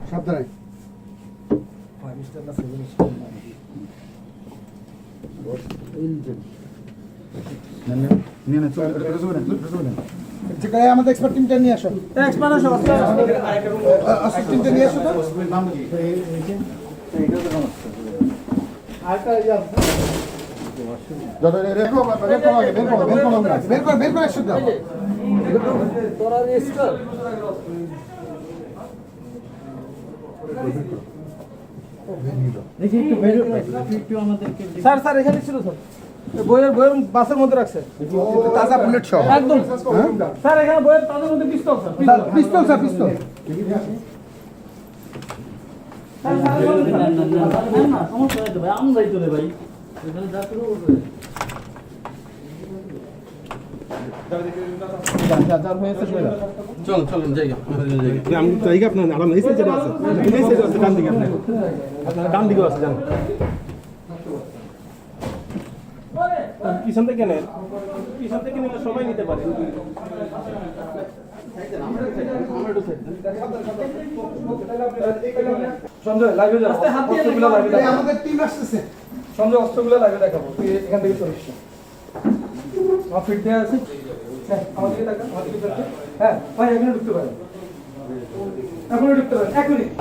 সাবধানে আমাদের এক্সপার্ট টিমটা নিয়ে আসো টিমটা নিয়ে আসো স্যার স্যার এখানে ছিল স্যার বইয়ের বাসের মধ্যে রাখছে তাজা বুলেট সহ একদম স্যার এখানে বইয়ের তাদের মধ্যে পিস্তল স্যার পিস্তল স্যার পিস্তল চল চলুন জায়গা আমি জায়গা আপনার আরাম এই সাইডে আছে এই সাইডে আছে ডান দিকে আপনার ডান দিকে আছে জান পিছন থেকে নেন পিছন থেকে নিলে সবাই নিতে পারে সঞ্জয় লাইভে যাও অস্ত্রগুলো লাইভে দেখাবো আমাদের টিম আসছে সঞ্জয় অস্ত্রগুলো লাইভে দেখাবো তুই এখান থেকে চলে এসছিস আমার ফিট দেওয়া আছে হ্যাঁ আমার দিকে দেখা আমার দিকে দেখা হ্যাঁ ভাই এখানে ঢুকতে পারেন এখনই ঢুকতে পারেন এক মিনিট